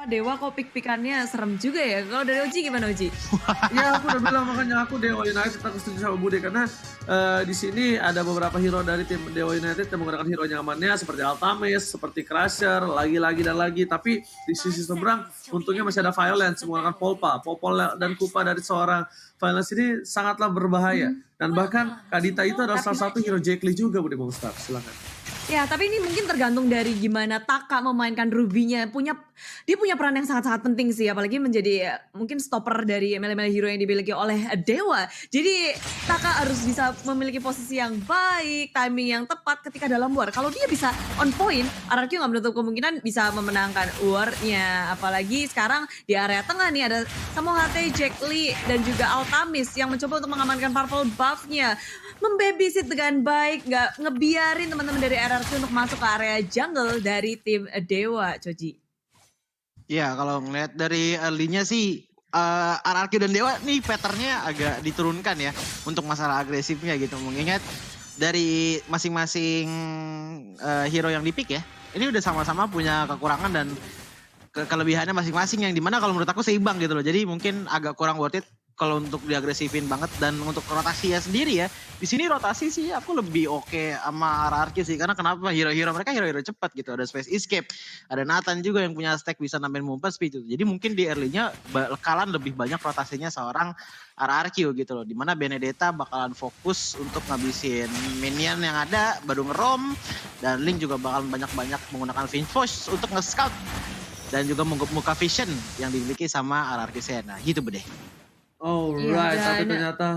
Dewa kok pik-pikannya serem juga ya. Kalau dari Oji gimana Oji? Iya, aku udah bilang makanya aku Dewa United aku setuju sama Bude karena di sini ada beberapa hero dari tim Dewa United yang menggunakan hero nyamannya seperti Altamis, seperti Crusher, lagi-lagi dan lagi. Tapi di sisi seberang untungnya masih ada Violence menggunakan Polpa, Popol dan Kupa dari seorang Violence ini sangatlah berbahaya. Dan bahkan Kadita itu adalah salah satu hero Jack Lee juga Bude Monster. Silakan. Ya, tapi ini mungkin tergantung dari gimana Taka memainkan Ruby-nya. Dia punya peran yang sangat-sangat penting sih, apalagi menjadi mungkin stopper dari melee-melee hero yang dimiliki oleh Dewa. Jadi Taka harus bisa memiliki posisi yang baik, timing yang tepat ketika dalam war. Kalau dia bisa on point, RRQ nggak menutup kemungkinan bisa memenangkan war-nya. Apalagi sekarang di area tengah nih ada Samohate, Jack Lee, dan juga Altamis yang mencoba untuk mengamankan purple buff-nya. Membabysit dengan baik, nggak ngebiarin teman-teman dari RRQ untuk masuk ke area jungle dari tim Dewa, Coji. Ya, kalau ngeliat dari early-nya sih RRQ dan Dewa nih pattern-nya agak diturunkan ya untuk masalah agresifnya gitu. Mengingat dari masing-masing hero yang di-pick ya, ini udah sama-sama punya kekurangan dan kelebihannya masing-masing yang dimana kalau menurut aku seimbang gitu loh. Jadi mungkin agak kurang worth it kalau untuk diagresifin banget. Dan untuk rotasi ya sendiri ya, di sini rotasi sih aku lebih oke sama RRQ sih, karena kenapa hero-hero mereka hero-hero cepat gitu. Ada Space Escape, ada Nathan juga yang punya stack bisa nambahin movement speed gitu. Jadi mungkin di early-nya bakalan lebih banyak rotasinya seorang RRQ gitu loh, dimana Benedetta bakalan fokus untuk ngabisin minion yang ada, baru ngerom, dan Link juga bakalan banyak-banyak menggunakan Finch Force untuk nge-scout dan juga membuka vision yang dimiliki sama RRQ Sena gitu bedeh. Alright, Iya, tapi dan- ternyata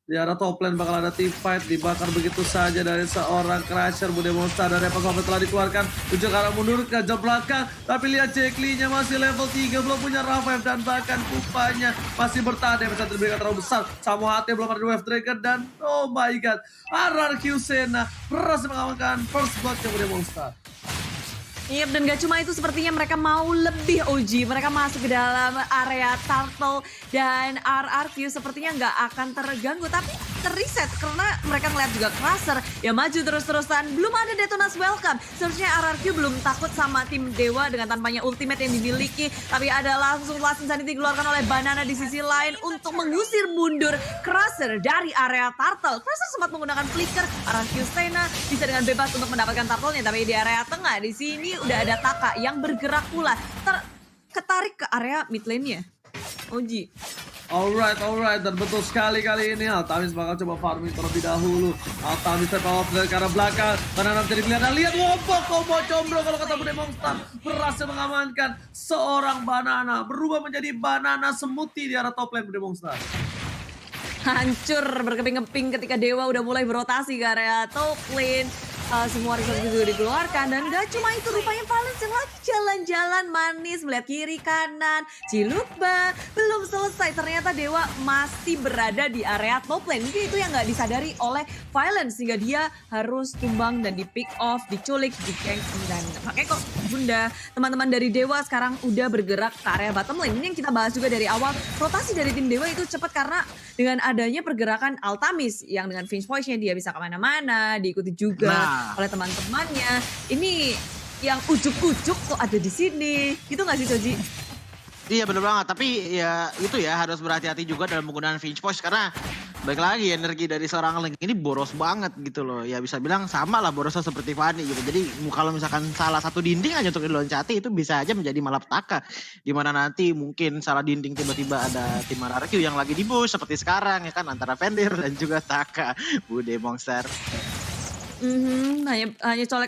di arah top lane bakal ada team fight dibakar begitu saja dari seorang Crusher. Bude Monster dan Repa Comet telah dikeluarkan tujuh ke arah mundur ke jam belakang, tapi lihat Jack Lee-nya masih level 3 belum punya revive dan bahkan Kupanya masih bertahan. Yang bisa diberikan terlalu besar, Samohate belum ada Wave Dragon dan oh my god, RRQ Sena berhasil mengamankan first blood ke Bude Monster. Iya, dan gak cuma itu, sepertinya mereka mau lebih OG. Mereka masuk ke dalam area turtle dan RRQ sepertinya nggak akan terganggu, tapi terreset karena mereka ngeliat juga Crusher yang maju terus-terusan. Belum ada Detonas welcome. Seharusnya RRQ belum takut sama tim Dewa dengan tanpanya ultimate yang dimiliki, tapi ada langsung Last Insanity dikeluarkan oleh Banana di sisi lain untuk mengusir mundur Crusher dari area turtle. Crusher sempat menggunakan flicker, RRQ Sena bisa dengan bebas untuk mendapatkan turtle-nya, tapi di area tengah di sini udah ada Taka yang bergerak pula ketarik ke area mid lane-nya. Oji. Alright, dan betul sekali kali ini Altamis bakal coba farming terlebih dahulu. Altamis step off dari arah belakang, karena bisa kelihatan. Lihat wobok combo combro kalau kata Bude Monster, berhasil mengamankan seorang Banana, berubah menjadi Banana Smoothie di arah top lane Bude Monster. Hancur berkeping-keping ketika Dewa udah mulai berotasi ke area top lane. Semua resource juga dikeluarkan, dan gak cuma itu, rupanya Valens yang lagi jalan-jalan manis melihat kiri kanan. Cilukba belum selesai, ternyata Dewa masih berada di area top lane. Mungkin itu yang gak disadari oleh Valens sehingga dia harus tumbang dan di pick off, diculik, di gank, dan makanya kok bunda teman-teman dari Dewa sekarang udah bergerak ke area bottom lane. Ini yang kita bahas juga dari awal, rotasi dari tim Dewa itu cepat karena dengan adanya pergerakan Altamis yang dengan Finch Voice-nya dia bisa kemana-mana, diikuti juga oleh teman-temannya. Ini yang ujuk-ujuk kok ada di sini, gitu nggak sih Coji? Iya bener banget, tapi ya itu ya harus berhati-hati juga dalam penggunaan Finch Voice, karena baik lagi energi dari seorang Link ini boros banget gitu loh. Ya bisa bilang sama lah borosnya seperti Fanny gitu. Jadi kalau misalkan salah satu dinding aja untuk diloncati itu bisa aja menjadi malapetaka. Dimana nanti mungkin salah dinding tiba-tiba ada tim RRQ yang lagi di push seperti sekarang ya kan, antara Fenrir dan juga Taka, Bude Monster. Hanya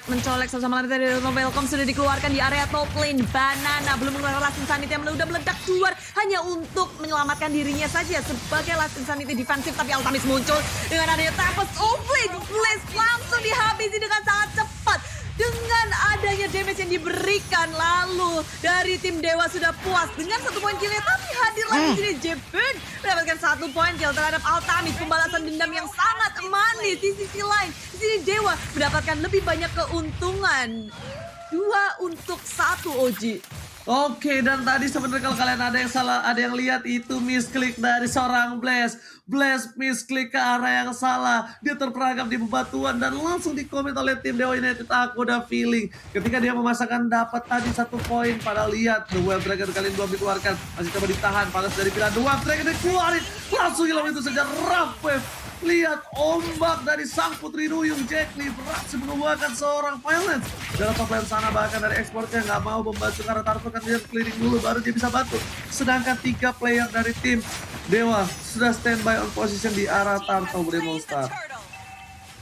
mencolek sama lain dari Welcome sudah dikeluarkan di area top lane. Banana belum mengeluarkan Last Insanity yang udah meledak keluar hanya untuk menyelamatkan dirinya saja sebagai Last Insanity defensif, tapi Altamis muncul dengan adanya Tempest Blaze langsung dihabisi dengan sangat cepat. Dengan adanya damage yang diberikan, lalu dari tim Dewa sudah puas dengan 1 poin killnya, tapi hadir lagi di sini Jebun mendapatkan 1 poin kill terhadap Altamis, pembalasan dendam yang sangat manis. Di sisi lain, di sini Dewa mendapatkan lebih banyak keuntungan. 2 untuk 1 Oji. Oke, dan tadi sebenarnya kalau kalian ada yang salah, ada yang lihat itu misklik dari seorang Blaze. Blaze misklik ke arah yang salah. Dia terperangkap di bebatuan dan langsung dikomit oleh tim Dewa United. Aku udah feeling ketika dia memasakkan dapat tadi 1 poin. Padahal lihat, The Wild Dragon kali ini belum dikeluarkan. Masih coba ditahan, Palas dari pilihan The Wild Dragon dikeluarin. Langsung hilang itu saja, Rough Wave. Lihat ombak dari sang putri duyung Jackly berhasil mengeluarkan seorang Violence dalam top lane sana, bahkan dari ekspornya nggak mau membantu karena Tarto kan dia clearing dulu baru dia bisa bantu. Sedangkan 3 player dari tim Dewa sudah standby on position di arah Tarto Monster.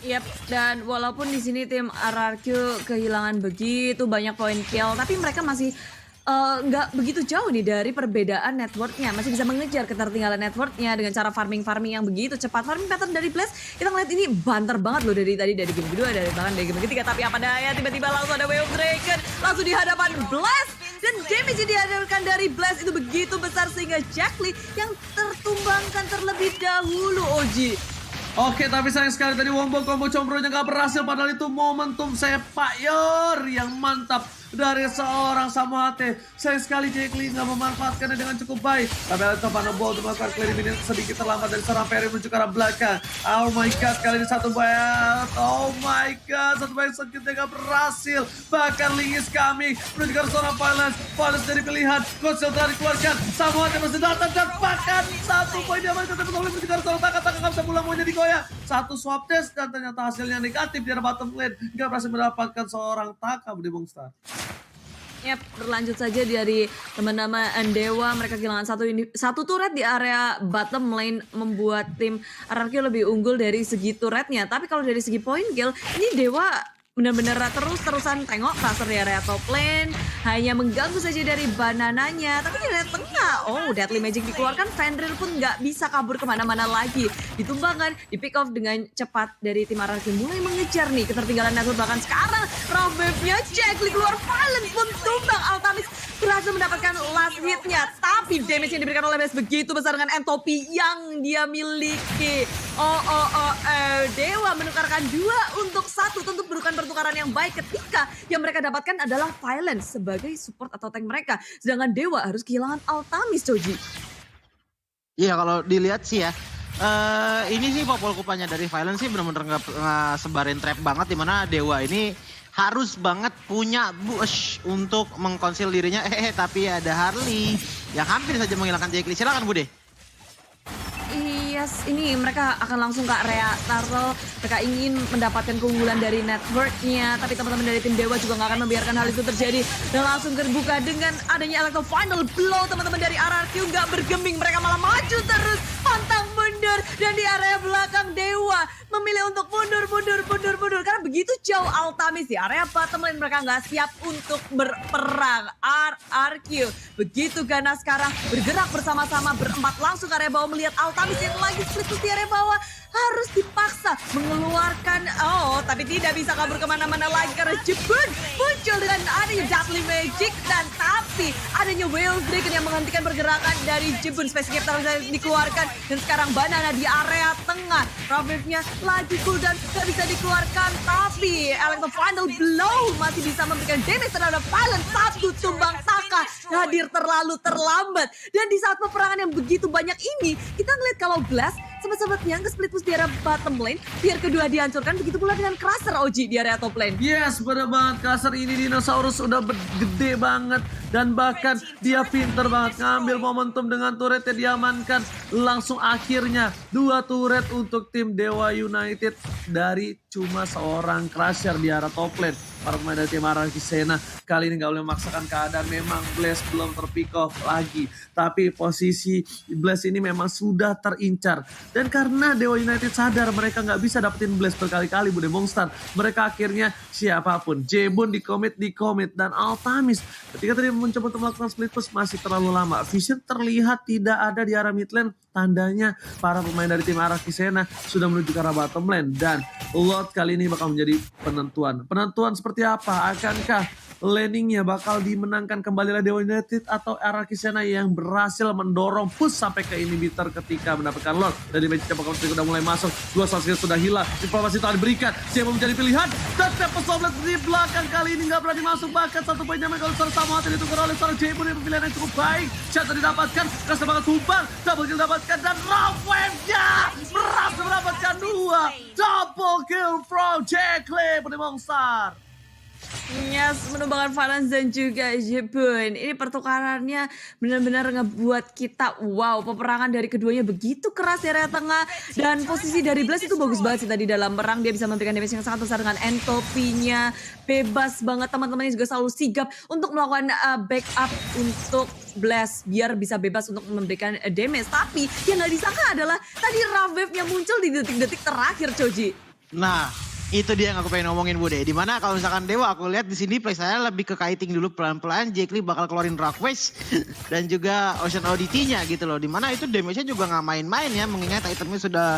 Yap, dan walaupun di sini tim RRQ kehilangan begitu banyak poin kill, tapi mereka masih nggak begitu jauh nih dari perbedaan networknya. Masih bisa mengejar ketertinggalan networknya dengan cara farming yang begitu cepat. Farming pattern dari Blaze, kita ngeliat ini banter banget loh dari tadi, dari game kedua, bahkan dari game ketiga. Tapi apa daya, tiba-tiba langsung ada Wave Dragon langsung di hadapan Blaze. Dan damage yang dihadapan dari Blaze itu begitu besar sehingga Jackly yang tertumbangkan terlebih dahulu, Oji. Oke, tapi sayang sekali tadi combo combronya nggak berhasil. Padahal itu momentum sepak yor yang mantap dari seorang Samuhate. Sayang sekali Jackly nggak memanfaatkannya dengan cukup baik. Tapi Alto Panobol untuk melakukan clearing minion sedikit terlambat dari seorang Perry menuju ke arah belakang. Oh my god, kali ini 1 bayar. Oh my god, 1 bayar sedikitnya nggak berhasil. Bahkan Ling is coming menuju ke arah seorang Violence. Violence dari pilihan, Godsel telah dikeluarkan. Samuhate masih datang dan bahkan 1 poin dia masih tetap menuju ke arah seorang Taka nggak bisa pulang, maunya digoyang. 1 swap test dan ternyata hasilnya negatif di arah bottom lane. Nggak berhasil mendapatkan seorang Taka di Monster. Yap, berlanjut saja dari teman-teman Dewa. Mereka kehilangan satu turret di area bottom lane, membuat tim RRQ lebih unggul dari segi turretnya. Tapi kalau dari segi point kill, ini Dewa benar-benar terus-terusan tengok Crusher di area top lane, hanya mengganggu saja dari banananya. Tapi di area tengah, oh Deadly Magic dikeluarkan, Fenrir pun nggak bisa kabur kemana-mana lagi. Ditumbangkan, di pick off dengan cepat dari tim RRQ, mulai mengejar nih ketertinggalan network. Bahkan sekarang round wave-nya Jackly keluar, Violence pun tumbang. Altamis berhasil mendapatkan last hit-nya, tapi damage yang diberikan oleh Blaze begitu besar dengan entropy yang dia miliki. Dewa menukarkan 2 untuk 1, tentu bukan pertukaran yang baik ketika yang mereka dapatkan adalah Violence sebagai support atau tank mereka. Sedangkan Dewa harus kehilangan Altamis, Joji. Iya, kalau dilihat sih ya, ini sih popol kupanya dari Violence sih bener-bener nggak sebarin trap banget, dimana Dewa ini harus banget punya bush untuk mengkonsil dirinya. Tapi ada Harley yang hampir saja menghilangkan Jackly. Silakan Bude. Yes, ini mereka akan langsung ke area Turtle. Mereka ingin mendapatkan keunggulan dari networknya, tapi teman-teman dari tim Dewa juga nggak akan membiarkan hal itu terjadi. Dan langsung terbuka dengan adanya Electro Final Blow. Teman-teman dari RRQ nggak bergeming, mereka malah maju terus, pantang mundur. Dan di area belakang Dewa memilih untuk mundur. Karena begitu jauh Altamis di area bottom lane, mereka nggak siap untuk berperang. RRQ begitu ganas sekarang, bergerak bersama-sama berempat langsung ke area bawah, melihat Altamis yang lagi split di area bawah, harus dipaksa mengeluarkan, tapi tidak bisa kabur kemana-mana lagi karena Jebun muncul dengan adanya Deadly Magic. Dan tapi adanya Whale Dragon yang menghentikan pergerakan dari Jebun. Space Captor dikeluarkan dan sekarang Banana di area tengah. Ravage-nya lagi cooldown, gak bisa dikeluarkan, tapi Electro Final Blow masih bisa memberikan damage terhadap Violence. 1 tumbang Taka hadir terlalu terlambat. Dan di saat peperangan yang begitu banyak ini, kita ngeliat kalau Glass sempat-sempatnya nge-split push di area bottom lane biar kedua dihancurkan. Begitu pula dengan Crusher, Oji, di area top lane. Yes, bener banget. Crusher ini dinosaurus udah gede banget. Dan bahkan dia pinter banget ngambil momentum dengan turretnya diamankan. Langsung akhirnya 2 turret untuk tim Dewa United dari cuma seorang Crusher di arah top lane. Para pemain dari tim RRQ Sena kali ini gak boleh memaksakan keadaan. Memang Blaze belum terpick off lagi, tapi posisi Blaze ini memang sudah terincar. Dan karena Dewa United sadar mereka gak bisa dapetin Blaze berkali-kali Bude Monster, mereka akhirnya siapapun, Jebun di commit dan Altamis ketika tadi mencoba untuk melakukan split push masih terlalu lama. Vision terlihat tidak ada di arah mid lane, tandanya para pemain dari tim Araki Sena sudah menuju ke arah bottom lane. Dan Lord kali ini bakal menjadi penentuan. Penentuan seperti apa? Akankah landingnya bakal dimenangkan kembali oleh Dewa United atau Araki Sena yang berhasil mendorong push sampai ke inhibitor ketika mendapatkan Lord. Dari match bakal sudah mulai masuk, 2 saskill sudah hilang, informasi telah diberikan, siapa menjadi pilihan, dan Tempest di belakang kali ini nggak berani masuk, bahkan 1 poinnya kalau sama hati ditukar oleh seorang Jebun yang pilihan yang cukup baik. Shot didapatkan, rasa banget tumbang, double kill didapatkan, dan Rawwave-nya berhasil mendapatkan 2 double kill from Jackley pada Monster. Yes, menumbangkan Valens dan juga Jebun. Ini pertukarannya benar-benar ngebuat kita wow, peperangan dari keduanya begitu keras di area tengah. Dan posisi dari Blast itu bagus banget sih tadi dalam perang. Dia bisa memberikan damage yang sangat besar dengan entopinya. Bebas banget, teman-temannya juga selalu sigap untuk melakukan backup untuk Blast biar bisa bebas untuk memberikan damage. Tapi yang gak disangka adalah tadi Rawwave-nya muncul di detik-detik terakhir, Choji. Nah, itu dia yang aku pengen ngomongin Bude. Dimana kalau misalkan Dewa aku lihat di sini play saya lebih ke kiting dulu pelan-pelan. Jackley bakal keluarin Rawwave dan juga Ocean Oddity-nya gitu loh. Dimana itu damage-nya juga nggak main-main ya. Mengingat itemnya sudah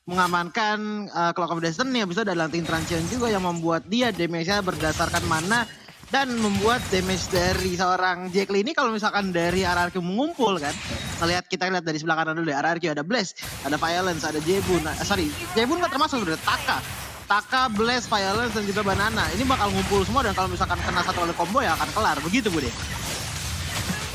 mengamankan Clock of Destiny. Habis itu ada Lanting Transient juga yang membuat dia damage-nya berdasarkan mana. Dan membuat damage dari seorang Jackley ini kalau misalkan dari RRQ mengumpul kan. Kita lihat dari sebelah kanan dulu ya. RRQ ada Blast, ada Violence, ada Jebun. Jebun nggak termasuk udah Taka, Blast, Violence, dan juga Banana. Ini bakal ngumpul semua dan kalau misalkan kena satu oleh combo ya akan kelar. Begitu Bude.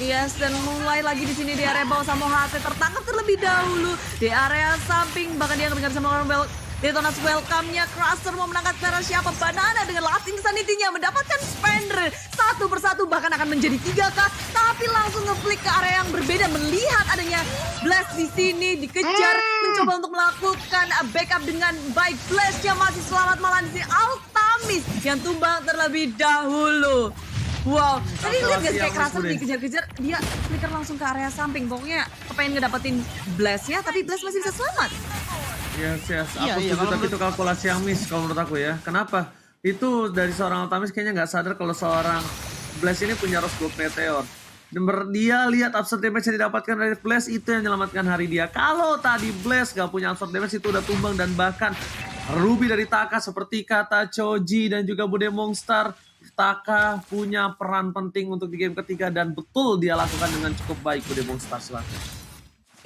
Yes, dan mulai lagi di sini di area bawah sama HT tertangkap terlebih dahulu di area samping. Bahkan dia nggak bisa melakukan Detonas welcome-nya. Crusher mau menangkap cara siapa? Banana dengan lasting sanity-nya mendapatkan Spender satu persatu, bahkan akan menjadi 3K. Tapi langsung ngeflick ke area yang berbeda melihat adanya Blast di sini dikejar, mencoba untuk melakukan backup dengan baik. Blast-nya masih selamat, malah di sini Altamis yang tumbang terlebih dahulu. Wow, tadi lihat guys kayak Crusher dikejar-kejar, dia flicker langsung ke area samping. Pokoknya kepengen ngedapetin Blast-nya, tapi Blast masih bisa selamat. Yes. Aku setuju, tapi itu kalkulasi yang miss kalau menurut aku ya. Kenapa? Itu dari seorang Altamis kayaknya nggak sadar kalau seorang Blast ini punya Rose Gold Meteor. Dan dia lihat absorb damage yang didapatkan dari Blast itu yang menyelamatkan hari dia. Kalau tadi Blast gak punya absorb damage itu udah tumbang, dan bahkan Ruby dari Taka seperti kata Choji dan juga Bude Monster. Taka punya peran penting untuk di game ketiga dan betul dia lakukan dengan cukup baik Bude Monster selatan.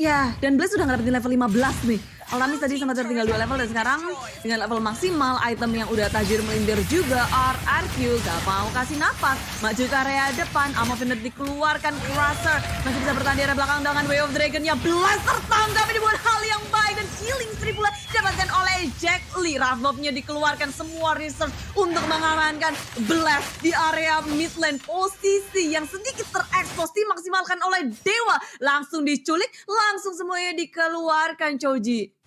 Ya, dan Blast sudah ngedapetin level 15 nih. Altamis tadi sempat tertinggal 2 level dan sekarang dengan level maksimal, item yang udah tajir melintir juga, RRQ gak mau kasih napas. Maju ke area depan, Amofinet dikeluarkan, Crusher masih bisa bertahan di area belakang dengan Way of Dragon-nya. Blast tertangkap, ini buat hal yang baik, dan killing spree pula didapatkan oleh Jackley. Rawwave-nya dikeluarkan, semua research untuk mengamankan Blast di area mid lane. Posisi yang sedikit terekspos dimaksimalkan oleh Dewa. Langsung diculik, langsung semuanya dikeluarkan, Choji.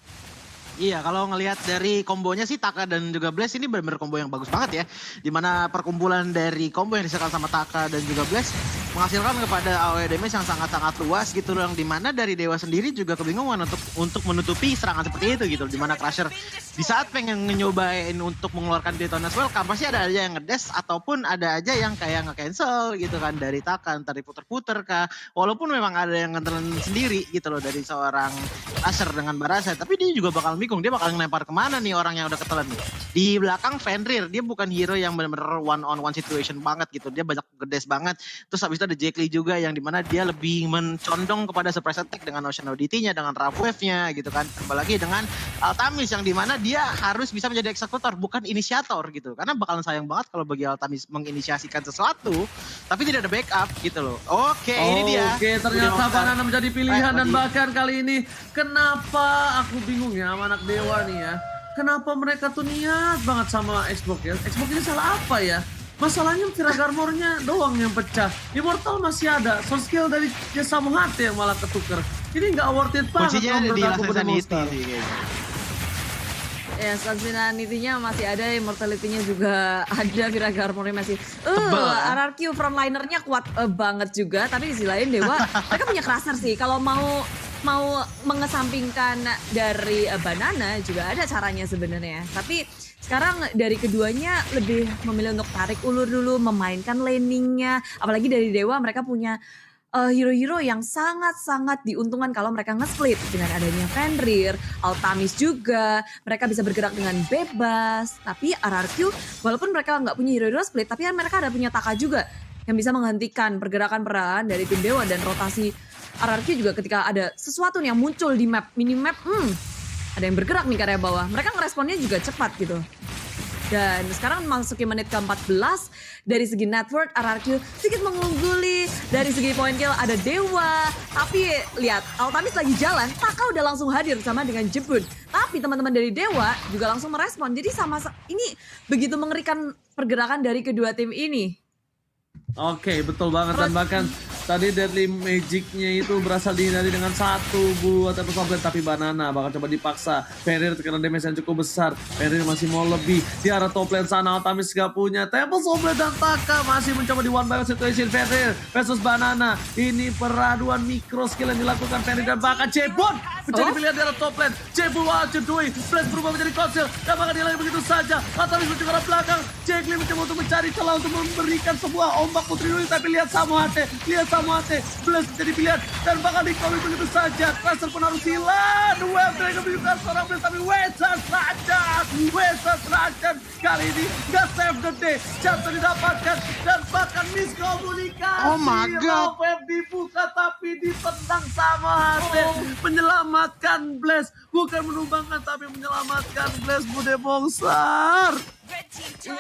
Iya, kalau ngelihat dari kombonya sih Taka dan juga Blast ini benar-benar combo yang bagus banget ya. Dimana perkumpulan dari combo yang diserahkan sama Taka dan juga Blast menghasilkan kepada AoE damage yang sangat-sangat luas gitu loh. Dimana dari Dewa sendiri juga kebingungan untuk menutupi serangan seperti itu gitu. Dimana Crusher di saat pengen nyobain untuk mengeluarkan Detona's Welcome pasti ada aja yang ngedes ataupun ada aja yang kayak nge-cancel gitu kan dari Taka. Entah diputer-puter kah. Walaupun memang ada yang ngetelan sendiri gitu loh dari seorang Asher dengan Barasa. Tapi dia juga bakal bingung, dia bakal ngelempar kemana nih orang yang udah ketelan nih. Di belakang Fenrir, dia bukan hero yang benar-benar one on one situation banget gitu. Dia banyak gedes banget. Terus habis itu ada Jackley juga yang dimana dia lebih mencondong kepada surprise attack dengan Ocean Oddity-nya, dengan Rawwave-nya gitu kan. Apalagi dengan Altamis yang dimana dia harus bisa menjadi eksekutor bukan inisiator gitu. Karena bakalan sayang banget kalau bagi Altamis menginisiasikan sesuatu tapi tidak ada backup gitu loh. Oke, ini dia. Oke, ternyata Banana menjadi pilihan dan bahkan kali ini kenapa aku bingung ya sama anak Dewa nih ya. Kenapa mereka tuh niat banget sama Xbox ya? Xbox ini salah apa ya? Masalahnya Firaga Armor-nya doang yang pecah. Immortal masih ada. Source skill dari Samu Hati yang malah ketuker. Ini nggak worth it banget. Kuncinya ada di Last Sanity sih kayaknya. Ya, Sanity-nya masih ada, Immortality-nya juga ada, Firaga Armor-nya masih. RRQ frontliner-nya kuat banget juga. Tapi di sisi lain Dewa, mereka punya Crusher sih. Kalau mau mengesampingkan dari Banana juga ada caranya sebenarnya. Tapi sekarang dari keduanya lebih memilih untuk tarik ulur dulu, memainkan laningnya. Apalagi dari Dewa mereka punya hero-hero yang sangat-sangat diuntungkan kalau mereka nge-split. Dengan adanya Fenrir, Altamis juga, mereka bisa bergerak dengan bebas. Tapi RRQ, walaupun mereka nggak punya hero-hero split, tapi kan mereka ada punya Taka juga yang bisa menghentikan pergerakan perlahan dari tim Dewa dan rotasi RRQ juga ketika ada sesuatu yang muncul di map, minimap, ada yang bergerak nih ke area bawah. Mereka ngeresponnya juga cepat gitu. Dan sekarang masuki menit ke-14, dari segi network RRQ sedikit mengungguli, dari segi point kill ada Dewa. Tapi lihat, Altamis lagi jalan, Taka udah langsung hadir sama dengan Jebun. Tapi teman-teman dari Dewa juga langsung merespon. Jadi ini begitu mengerikan pergerakan dari kedua tim ini. Oke, betul banget. Dan bahkan tadi Deadly Magic-nya itu berasal dihindari dengan satu buah Tempest of Blade, tapi Banana bakal coba dipaksa. Fenrir terkena damage yang cukup besar. Fenrir masih mau lebih di arah top lane sana. Altamis gak punya Tempest of Blade dan Taka masih mencoba di one by one situation. Fenrir versus Banana. Ini peraduan micro skill yang dilakukan Fenrir dan bahkan Jebon menjadi pilihan di arah top lane. Jebon what you doing? Flash berubah menjadi konsil dan bahkan dihilang begitu saja. Altamis menuju ke arah belakang. Jacqueline mencoba untuk mencari celah untuk memberikan sebuah ombak Putri Duyung, tapi lihat Samuhate, Blast menjadi pilihan dan bakal dikomi begitu saja. Tracer pun harus hilang. Well, mereka menunjukkan seorang Blast, tapi Wesa Rajan kali ini gak save the day. Chance didapatkan dan bahkan miskomunikasi. Oh my god. Web dibuka tapi ditendang Samuhate. Menyelamatkan Blast, bukan menumbangkan tapi menyelamatkan Blast. Bude Mongsar.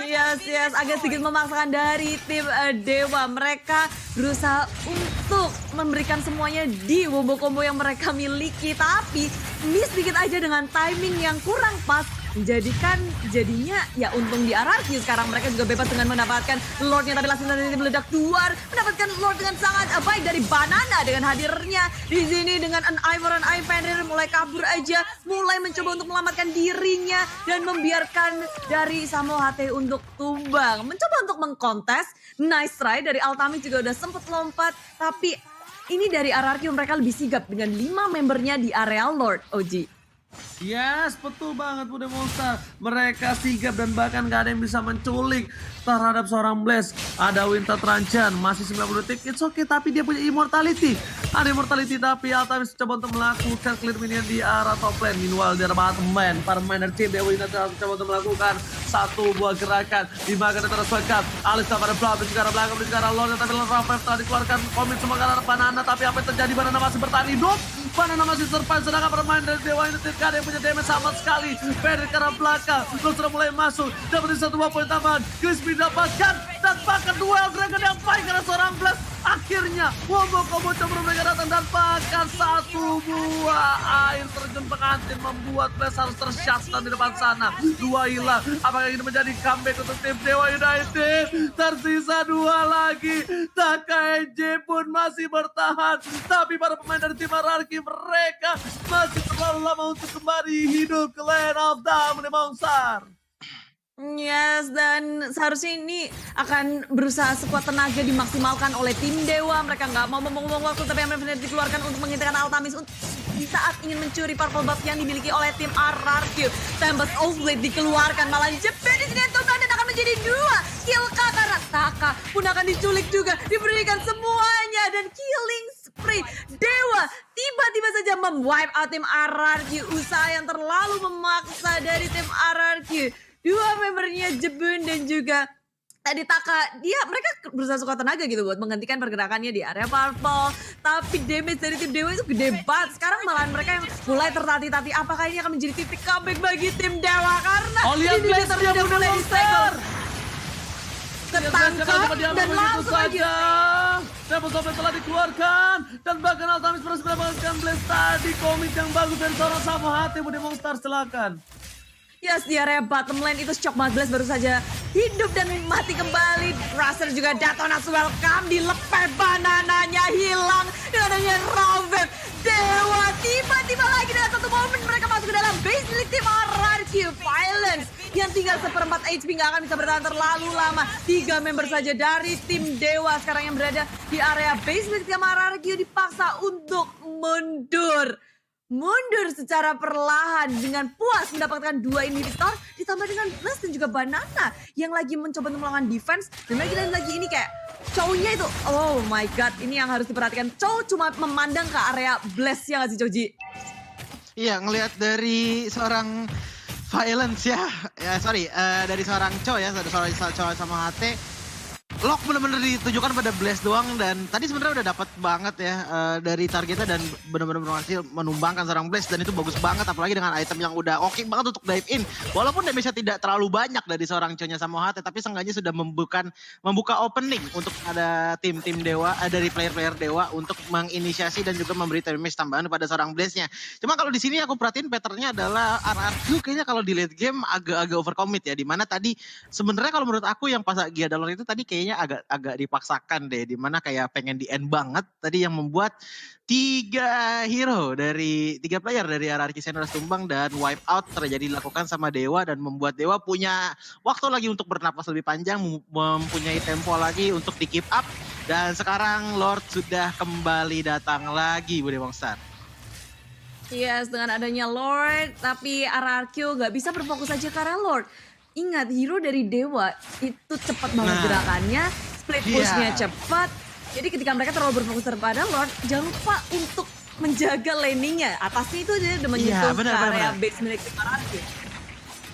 Yes, agak sedikit memaksakan dari tim Dewa. Mereka berusaha untuk memberikan semuanya di combo-combo yang mereka miliki. Tapi miss dikit aja dengan timing yang kurang pas. Jadinya ya untung di RRQ. Sekarang mereka juga bebas dengan mendapatkan Lordnya, tapi langsung dari meledak duar. Mendapatkan Lord dengan sangat baik dari Banana dengan hadirnya di sini dengan an eye for an eye. Fenrir mulai kabur aja, mulai mencoba untuk menyelamatkan dirinya dan membiarkan dari Samuhate untuk tumbang. Mencoba untuk mengkontes. Nice try dari Altamis juga udah sempet lompat, tapi ini dari RRQ mereka lebih sigap dengan 5 membernya di area Lord, OG. Yes, betul banget Bude Monster. Mereka sigap dan bahkan gak ada yang bisa menculik terhadap seorang Blast. Ada Winter Tranjan, masih 90 detik. It's okay, tapi dia punya immortality. Ada immortality tapi Altamis coba untuk melakukan clear minion di arah top lane. Meanwhile di arah bottom lane, para pemain dari tim Dewa United coba untuk melakukan satu buah gerakan. Di mana terus welcome Alistar pada belakang, menuju ke arah belakang, menuju ke arah Lord. Tapi Lord Rafael telah dikeluarkan komit semua ke arah Banana. Tapi apa yang terjadi? Banana masih bertahan hidup. Banana masih survive, sedangkan pemain dari Dewa United gak ada yang punya damage sama sekali. Fenrir ke arah belakang, Lord sudah mulai masuk. Dapetin satu buah poin tambahan. Crispy dapatkan dan bahkan duel Dragon yang baik karena seorang Blast. Akhirnya combo-combo coba mereka datang dan bahkan satu buah air terjun pengantin membuat Blast harus tershutdown di depan sana. Dua hilang. Apakah ini menjadi comeback untuk tim Dewa United? Tersisa 2 lagi. Taka NJ pun masih bertahan, tapi para pemain dari tim RRQ mereka masih terlalu lama untuk kembali hidup ke Land of Doom di Mongsar. Yes, dan seharusnya ini akan berusaha sekuat tenaga dimaksimalkan oleh tim Dewa. Mereka nggak mau membuang waktu, tapi benar-benar dikeluarkan untuk menghentikan Altamis di saat ingin mencuri purple buff yang dimiliki oleh tim RRQ. Tempest of Blade dikeluarkan, malah jepit di sini dan akan menjadi 2 kill karena Taka pun akan diculik juga, diberikan semuanya dan killing spree. Dewa tiba-tiba saja memwipe out tim RRQ. Usaha yang terlalu memaksa dari tim RRQ. 2 membernya Jebun dan juga tadi Taka, mereka berusaha sekuat tenaga gitu buat menghentikan pergerakannya di area purple. Tapi damage dari tim Dewa itu gede banget. Sekarang malahan mereka yang mulai tertati-tati. Apakah ini akan menjadi titik comeback bagi tim Dewa? Karena lihat Blast udah mulai disegel. Ketangkap dan langsung aja. Tempest of Blade telah dikeluarkan dan bahkan Altamis berhasil mendapatkan Blast tadi. Komit yang bagus dari seorang Samuhate. Bude Monster silakan. Yes, di area bottom lane itu Shock Blast baru saja hidup dan mati kembali. Razer juga Datonas welcome, dilepeh banananya hilang dengan adanya Raven. Dewa tiba-tiba lagi dengan satu momen mereka masuk ke dalam base milik tim RRQ. Violence yang tinggal 1/4 HP gak akan bisa bertahan terlalu lama. 3 member saja dari tim Dewa sekarang yang berada di area base milik tim RRQ dipaksa untuk mundur secara perlahan dengan puas mendapatkan 2 inhibitor ditambah dengan Blast dan juga Banana yang lagi mencoba untuk melakukan defense dan lagi ini kayak Chow-nya itu, oh my god, ini yang harus diperhatikan. Chow cuma memandang ke area blast ya nggak sih Choji? Iya, ngelihat dari seorang Violence ya, dari seorang Chow ya, seorang Chow sama HT. Lock bener-bener ditujukan pada Blast doang dan tadi sebenarnya udah dapat banget ya dari targetnya dan bener-bener berhasil menumbangkan seorang Blast dan itu bagus banget apalagi dengan item yang udah oke banget untuk dive in. Walaupun damage-nya tidak terlalu banyak dari seorang Chow-nya sama HT tapi seenggaknya sudah membuka opening untuk ada tim-tim Dewa dari player-player Dewa untuk menginisiasi dan juga memberi damage tambahan pada seorang Blast-nya. Cuma kalau di sini aku perhatiin pattern-nya adalah RRQ kayaknya kalau di late game agak overcommit ya, dimana tadi sebenarnya kalau menurut aku yang pas Gia Dollar itu tadi kayaknya agak dipaksakan deh, dimana kayak pengen di end banget tadi yang membuat tiga player dari RRQ Senora tumbang dan wipe out terjadi dilakukan sama Dewa dan membuat Dewa punya waktu lagi untuk bernapas lebih panjang, mempunyai tempo lagi untuk di keep up dan sekarang Lord sudah kembali datang lagi Bude Monster. Yes, dengan adanya Lord, tapi RRQ nggak bisa berfokus aja karena Lord. Ingat, hero dari Dewa itu cepat banget gerakannya, split push-nya cepat. Jadi ketika mereka terlalu berfokus kepada Lord, jangan lupa untuk menjaga laning-nya. Atasnya itu dia udah menyentuh ke area base milik RRQ.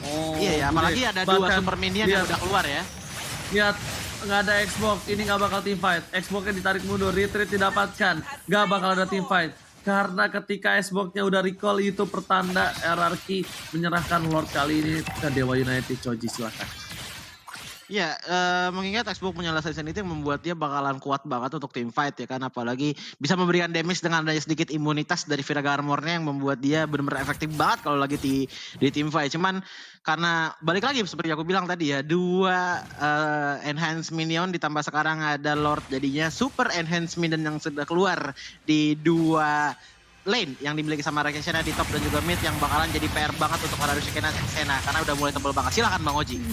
Oh, iya, apalagi ada dua super minion yang udah keluar ya. Lihat, nggak ada Xbox, ini nggak bakal team fight. Xbox-nya ditarik mundur, retreat didapatkan, nggak bakal ada team fight. Karena ketika Xbox-nya udah recall itu pertanda RRQ menyerahkan Lord kali ini ke Dewa United. Choji silakan. Ya, mengingat Xbox menyelesaikan itu yang membuat dia bakalan kuat banget untuk team fight ya kan. Apalagi bisa memberikan damage dengan adanya sedikit imunitas dari Viraga Armor-nya yang membuat dia benar-benar efektif banget kalau lagi di team fight. Cuman karena balik lagi seperti aku bilang tadi ya, dua enhance minion ditambah sekarang ada Lord, jadinya super enhance minion yang sudah keluar di dua lane yang dimiliki sama Raken Sena di top dan juga mid yang bakalan jadi PR banget untuk Raken Sena karena udah mulai tebel banget. Silakan Bang Oji.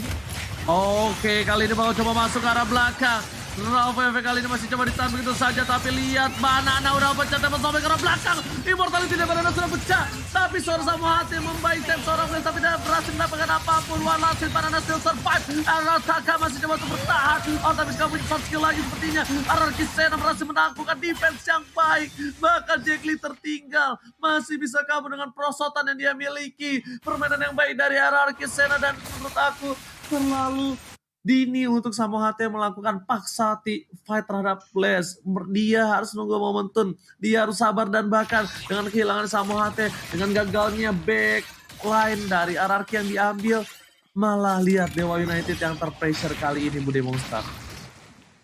Oke, kali ini mau coba masuk ke arah belakang. Rauf kali ini masih coba ditahan begitu saja, tapi lihat Banana udah pecah tembak sampai ke arah belakang. Immortality dari Banana sudah pecah, tapi suara sama hati membaik save seorang Blaze tapi tidak berhasil mendapatkan apapun. One last hit, Banana still survive. Arataka masih coba untuk bertahan. Oh, tapi kamu cepat skill lagi sepertinya. RRQ Sena berhasil menaklukkan defense yang baik. Bahkan Jack Lee tertinggal. Masih bisa kabur dengan perosotan yang dia miliki. Permainan yang baik dari RRQ Sena dan menurut aku terlalu dini untuk Samo HT melakukan paksa fight terhadap Blaze. Dia harus nunggu momentum, dia harus sabar dan bahkan dengan kehilangan Samo HT, dengan gagalnya backline dari RRQ yang diambil, malah lihat Dewa United yang terpressure kali ini Bude Monster.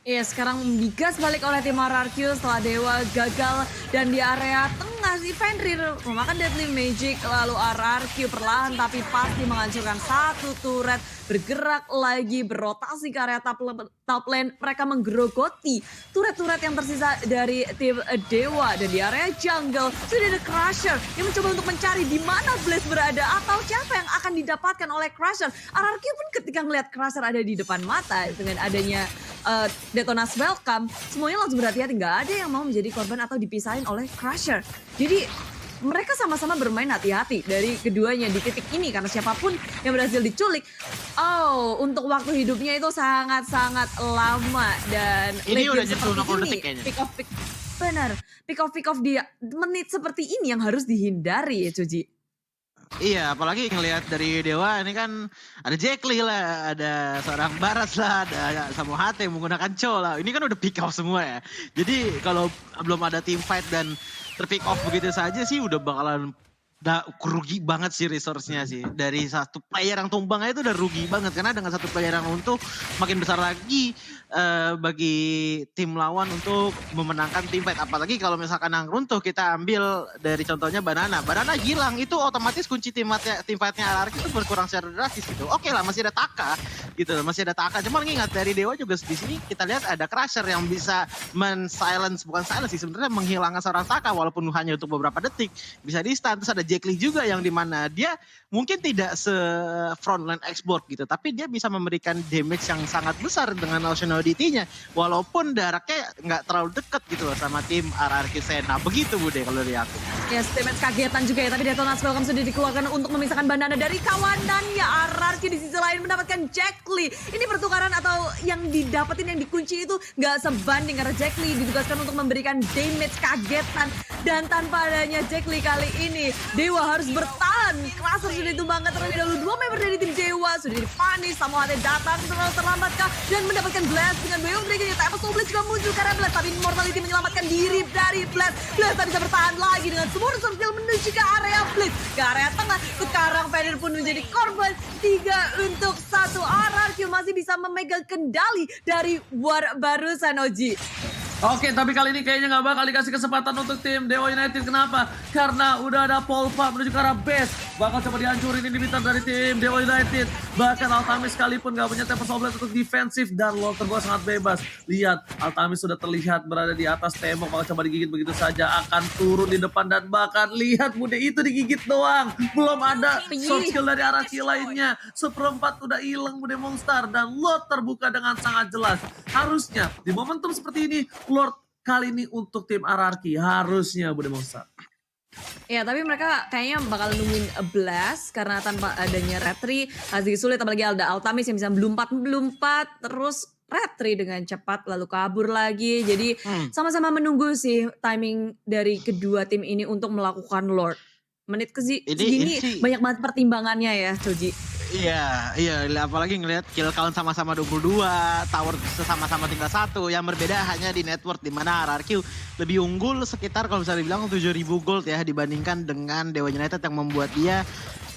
Iya, sekarang digas balik oleh tim RRQ setelah Dewa gagal dan di area tengah si Fenrir memakan Deadly Magic, lalu RRQ perlahan tapi pasti menghancurkan satu turret, bergerak lagi, berotasi ke area top lane, mereka menggerogoti turret-turret yang tersisa dari tim Dewa dan di area jungle sudah ada Crusher yang mencoba untuk mencari di mana Blaze berada atau siapa yang akan didapatkan oleh Crusher. RRQ pun ketika melihat Crusher ada di depan mata dengan adanya Detonas Welcome, semuanya langsung berhati-hati, nggak ada yang mau menjadi korban atau dipisahin oleh Crusher. Jadi mereka sama-sama bermain hati-hati dari keduanya di titik ini karena siapapun yang berhasil diculik, untuk waktu hidupnya itu sangat-sangat lama dan ini udah nyentuh 60 detik kayaknya. Pick off di menit seperti ini yang harus dihindari ya Choji. Iya, apalagi ngelihat dari Dewa ini kan ada Jack Lee lah, ada seorang Baras lah, ada Samo HT menggunakan Chow lah. Ini kan udah pick off semua ya. Jadi kalau belum ada team fight dan terpick off begitu saja sih udah bakalan rugi banget sih resource-nya sih. Dari satu player yang tumbang aja itu udah rugi banget. Karena dengan satu player yang runtuh makin besar lagi bagi tim lawan untuk memenangkan team fight. Apalagi kalau misalkan yang runtuh kita ambil dari contohnya Banana. Banana hilang itu otomatis kunci tim fight-nya RRQ itu berkurang secara drastis gitu. Oke lah masih ada Taka gitu. Masih ada Taka. Cuma ingat dari Dewa juga di sini kita lihat ada Crusher yang bisa bukan silence sih sebenarnya menghilangkan seorang Taka walaupun hanya untuk beberapa detik. Bisa di stun. Terus ada Jack Lee juga yang dimana dia mungkin tidak se-frontline export gitu. Tapi dia bisa memberikan damage yang sangat besar dengan nationality-nya. Walaupun jaraknya nggak terlalu dekat gitu loh sama tim RRQ Sena. Begitu Bude kalau dari aku. Ya, damage kagetan juga ya. Tapi Detonas Welcome sudah dikeluarkan untuk memisahkan Banana dari kawanannya. RRQ di sisi lain mendapatkan Jack Lee. Ini pertukaran atau yang didapetin, yang dikunci itu nggak sebanding karena Jack Lee ditugaskan untuk memberikan damage kagetan. Dan tanpa adanya Jack Lee kali ini, Dewa harus bertahan. Crusher sudah ditumbangkan terlebih dahulu. 2 member dari tim Dewa sudah dipanis. Samohate datang terlalu terlambat kah dan mendapatkan Blast dengan Boyong berikutnya. Tapi Soul juga muncul karena Blast, tapi Immortality menyelamatkan diri dari Blast. Blast tak bisa bertahan lagi dengan semua skill menuju ke area Blitz, ke area tengah. Sekarang Fener pun menjadi korban. 3 untuk 1. RRQ masih bisa memegang kendali dari war barusan, Oji. Oke, tapi kali ini kayaknya nggak bakal dikasih kesempatan untuk tim Dewa United. Kenapa? Karena udah ada Polpa menuju ke arah base. Bakal coba dihancurin inhibitor dari tim Dewa United. Bahkan Altamis sekalipun nggak punya Tempest of Blade untuk defensif. Dan Lord terbuka sangat bebas. Lihat, Altamis sudah terlihat berada di atas tembok. Bakal coba digigit begitu saja. Akan turun di depan dan bahkan lihat Bude itu digigit doang. Belum ada short skill dari Araki lainnya. Seperempat udah hilang Bude Monster. Dan Lord terbuka dengan sangat jelas. Harusnya di momentum seperti ini, Lord kali ini untuk tim RRQ harusnya Bude Monster. Ya, tapi mereka kayaknya bakal nungguin a Blast karena tanpa adanya Retri masih sulit, apalagi ada Altamis yang bisa melompat terus Retri dengan cepat lalu kabur lagi. Jadi sama-sama menunggu sih timing dari kedua tim ini untuk melakukan Lord. Menit segini banyak banget pertimbangannya ya, Choji. Iya, apalagi ngelihat kill count sama-sama 22, tower sama-sama tinggal 1. Yang berbeda hanya di network, di mana RRQ lebih unggul sekitar kalau bisa dibilang 7.000 gold ya dibandingkan dengan Dewa United yang membuat dia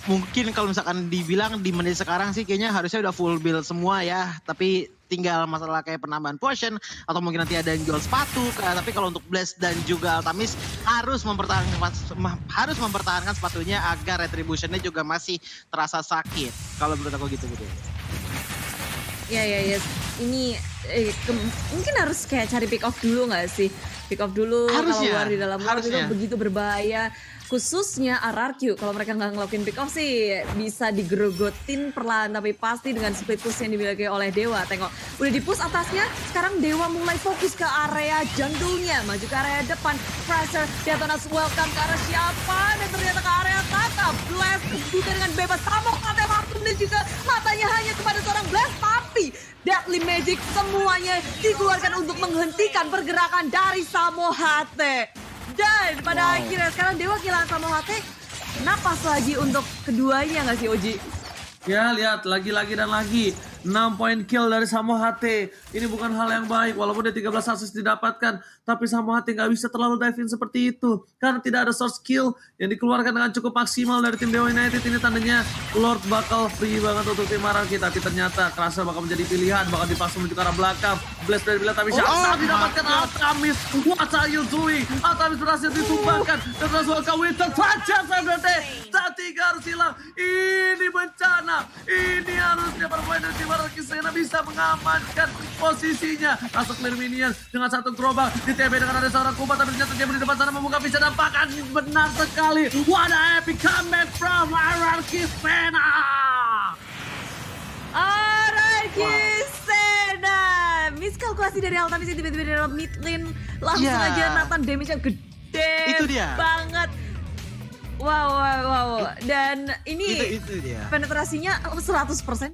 mungkin kalau misalkan dibilang di menit sekarang sih kayaknya harusnya udah full build semua ya. Tapi tinggal masalah kayak penambahan potion atau mungkin nanti ada yang jual sepatu. Tapi kalau untuk Blast dan juga Altamis harus mempertahankan sepatunya agar retributionnya juga masih terasa sakit. Kalau menurut aku gitu. Ya. Ini mungkin harus kayak cari pick off dulu nggak sih? Pick off dulu kalau luar di dalam luar itu begitu berbahaya. Khususnya RRQ, kalau mereka nggak ngelakuin pick off sih bisa digerogotin perlahan, tapi pasti dengan split push yang dimiliki oleh Dewa. Tengok, udah di push atasnya, sekarang Dewa mulai fokus ke area jungle-nya, maju ke area depan. Pressure, Detonas welcome ke arah siapa, dan ternyata ke area Tata. Blast buka dengan bebas, Samok mata waktu dan juga matanya hanya kepada seorang Blast, tapi Deadly Magic semuanya dikeluarkan untuk menghentikan pergerakan dari Samohate. Dan pada akhirnya sekarang Dewa kehilangan Samohate. Napas lagi untuk keduanya nggak sih, Oji? Ya, lihat lagi-lagi dan lagi. 6 poin kill dari Samohate. Ini bukan hal yang baik. Walaupun dia 13 assist didapatkan. Tapi Samohate nggak bisa terlalu dive in seperti itu. Karena tidak ada source skill yang dikeluarkan dengan cukup maksimal dari tim Dewa United. Ini tandanya Lord bakal free banget untuk tim RRQ. Tapi ternyata Crusher bakal menjadi pilihan. Bakal dipaksa menuju ke arah belakang. Blast dari Blast, tapi siapa didapatkan Altamis. What are you doing? Altamis berhasil ditumbangkan. Dan langsung ke Winter saja Samohate. Tiga harus hilang. Ini bencana. Ini harusnya permainan tim RRQ Sena bisa mengamankan posisinya. Masuk clear minion dengan satu gerobak. Di TB dengan ada seorang kubat, tapi ternyata dia di depan sana membuka bisa dampakkan. Benar sekali. What a epic comeback from RRQ Sena. RRQ Sena. Miskalkulasi dari Altamis yang tiba-tiba dari mid lane. Langsung aja Nathan damage-nya gede itu dia banget. Wow. Dan ini itu dia. penetrasinya 100%.